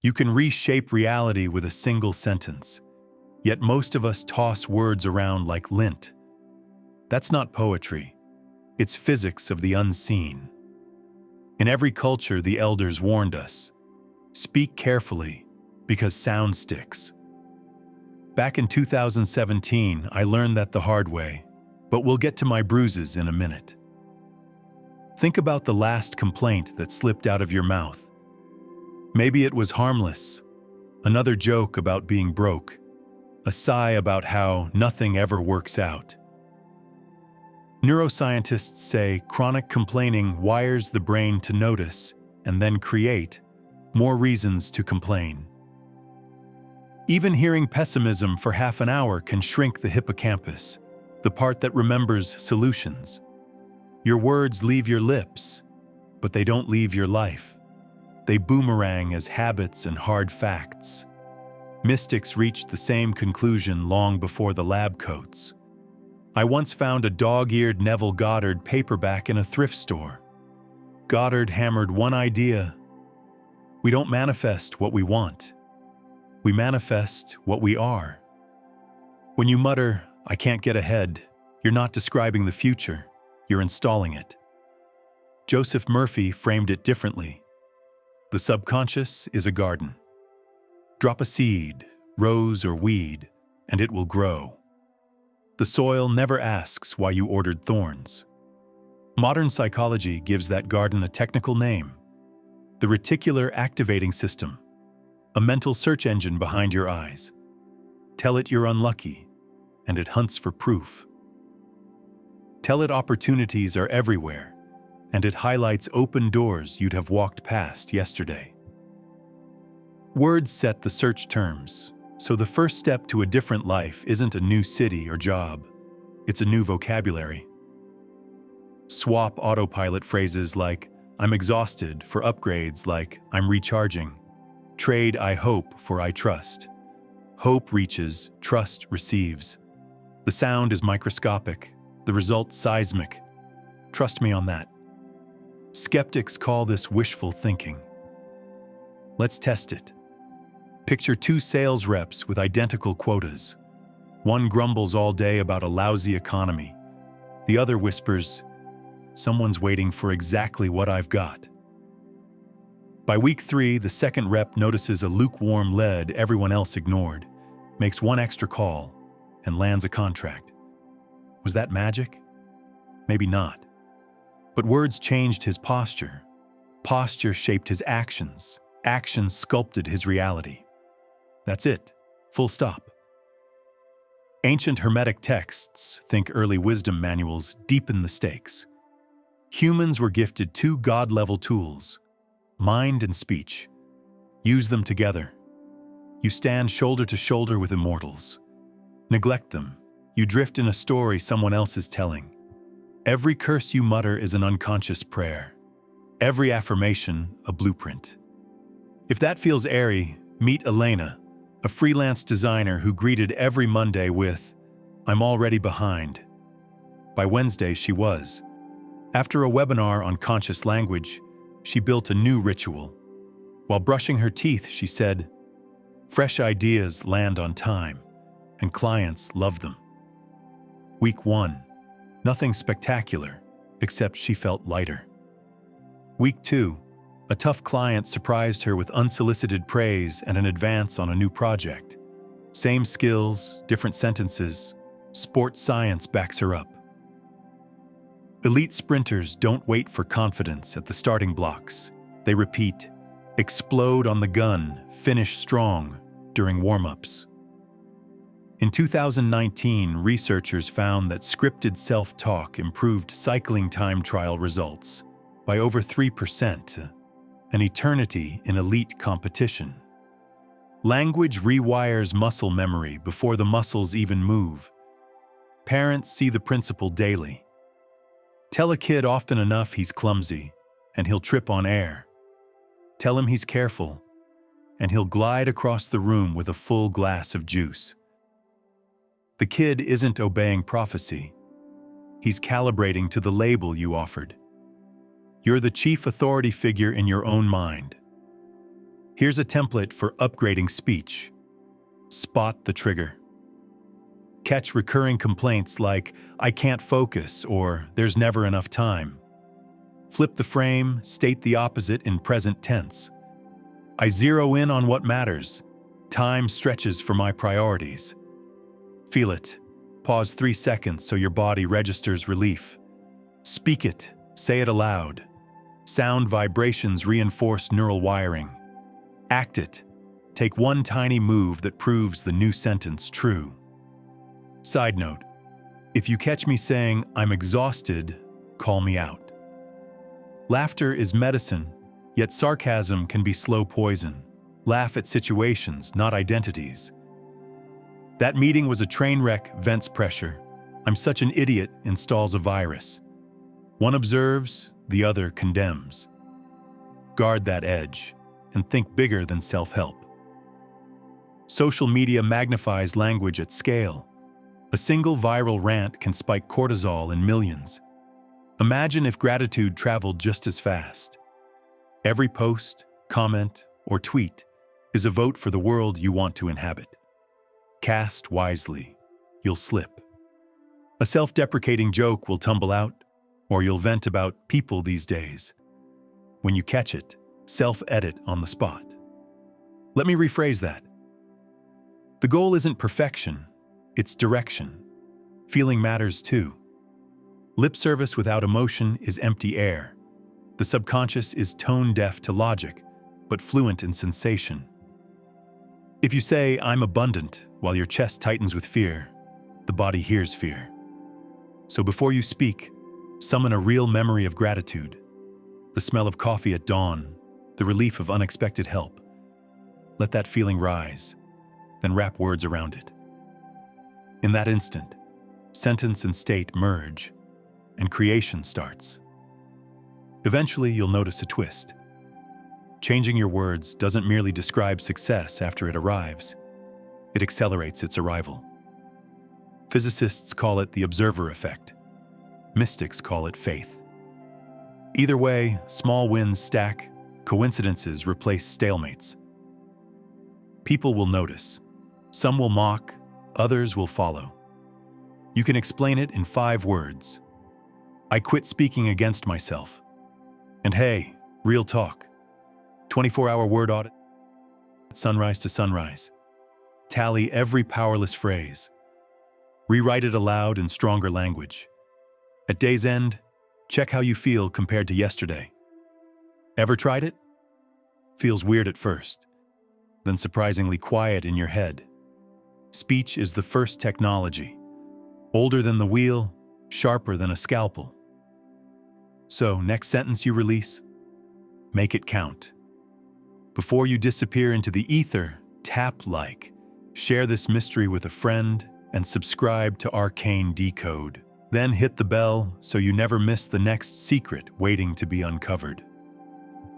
You can reshape reality with a single sentence, yet most of us toss words around like lint. That's not poetry. It's physics of the unseen. In every culture, the elders warned us, speak carefully, because sound sticks. Back in 2017, I learned that the hard way, but we'll get to my bruises in a minute. Think about the last complaint that slipped out of your mouth. Maybe it was harmless, another joke about being broke, a sigh about how nothing ever works out. Neuroscientists say chronic complaining wires the brain to notice and then create more reasons to complain. Even hearing pessimism for half an hour can shrink the hippocampus, the part that remembers solutions. Your words leave your lips, but they don't leave your life. They boomerang as habits and hard facts. Mystics reached the same conclusion long before the lab coats. I once found a dog-eared Neville Goddard paperback in a thrift store. Goddard hammered one idea: we don't manifest what we want. We manifest what we are. When you mutter, "I can't get ahead," you're not describing the future, you're installing it. Joseph Murphy framed it differently. The subconscious is a garden. Drop a seed, rose or weed, and it will grow. The soil never asks why you ordered thorns. Modern psychology gives that garden a technical name: the reticular activating system, a mental search engine behind your eyes. Tell it you're unlucky, and it hunts for proof. Tell it opportunities are everywhere, and it highlights open doors you'd have walked past yesterday. Words set the search terms, so the first step to a different life isn't a new city or job, it's a new vocabulary. Swap autopilot phrases like "I'm exhausted" for upgrades like "I'm recharging." Trade "I hope" for "I trust." Hope reaches, trust receives. The sound is microscopic, the result seismic. Trust me on that. Skeptics call this wishful thinking. Let's test it. Picture two sales reps with identical quotas. One grumbles all day about a lousy economy. The other whispers, "Someone's waiting for exactly what I've got." By week 3, the second rep notices a lukewarm lead everyone else ignored, makes one extra call, and lands a contract. Was that magic? Maybe not. But words changed his posture. Posture shaped his actions. Actions sculpted his reality. That's it. Full stop. Ancient Hermetic texts, think early wisdom manuals, deepen the stakes. Humans were gifted two God-level tools: mind and speech. Use them together. You stand shoulder to shoulder with immortals. Neglect them. You drift in a story someone else is telling. Every curse you mutter is an unconscious prayer. Every affirmation, a blueprint. If that feels airy, meet Elena, a freelance designer who greeted every Monday with, "I'm already behind." By Wednesday, she was. After a webinar on conscious language, she built a new ritual. While brushing her teeth, she said, "Fresh ideas land on time, and clients love them." Week 1, nothing spectacular, except she felt lighter. Week 2, a tough client surprised her with unsolicited praise and an advance on a new project. Same skills, different sentences. Sports science backs her up. Elite sprinters don't wait for confidence at the starting blocks. They repeat, explode on the gun, finish strong during warm-ups. In 2019, researchers found that scripted self-talk improved cycling time trial results by over 3%, an eternity in elite competition. Language rewires muscle memory before the muscles even move. Parents see the principle daily. Tell a kid often enough he's clumsy, and he'll trip on air. Tell him he's careful, and he'll glide across the room with a full glass of juice. The kid isn't obeying prophecy. He's calibrating to the label you offered. You're the chief authority figure in your own mind. Here's a template for upgrading speech. Spot the trigger. Catch recurring complaints like, "I can't focus," or "there's never enough time." Flip the frame, state the opposite in present tense. "I zero in on what matters. Time stretches for my priorities." Feel it. Pause 3 seconds so your body registers relief. Speak it. Say it aloud. Sound vibrations reinforce neural wiring. Act it. Take one tiny move that proves the new sentence true. Side note, if you catch me saying, "I'm exhausted," call me out. Laughter is medicine, yet sarcasm can be slow poison. Laugh at situations, not identities. "That meeting was a train wreck," vents pressure. "I'm such an idiot," installs a virus. One observes, the other condemns. Guard that edge, and think bigger than self-help. Social media magnifies language at scale. A single viral rant can spike cortisol in millions. Imagine if gratitude traveled just as fast. Every post, comment, or tweet is a vote for the world you want to inhabit. Cast wisely. You'll slip. A self-deprecating joke will tumble out, or you'll vent about people these days. When you catch it, self-edit on the spot. Let me rephrase that. The goal isn't perfection, it's direction. Feeling matters too. Lip service without emotion is empty air. The subconscious is tone-deaf to logic, but fluent in sensation. If you say, "I'm abundant," while your chest tightens with fear, the body hears fear. So before you speak, summon a real memory of gratitude. The smell of coffee at dawn, the relief of unexpected help. Let that feeling rise, then wrap words around it. In that instant, sentence and state merge, and creation starts. Eventually, you'll notice a twist. Changing your words doesn't merely describe success after it arrives. It accelerates its arrival. Physicists call it the observer effect. Mystics call it faith. Either way, small wins stack, coincidences replace stalemates. People will notice. Some will mock, others will follow. You can explain it in 5 words. I quit speaking against myself. And hey, real talk. 24-hour word audit, sunrise to sunrise. Tally every powerless phrase. Rewrite it aloud in stronger language. At day's end, check how you feel compared to yesterday. Ever tried it? Feels weird at first, then surprisingly quiet in your head. Speech is the first technology. Older than the wheel, sharper than a scalpel. So, next sentence you release, make it count. Before you disappear into the ether, tap like, share this mystery with a friend, and subscribe to Arcane Decode. Then hit the bell so you never miss the next secret waiting to be uncovered.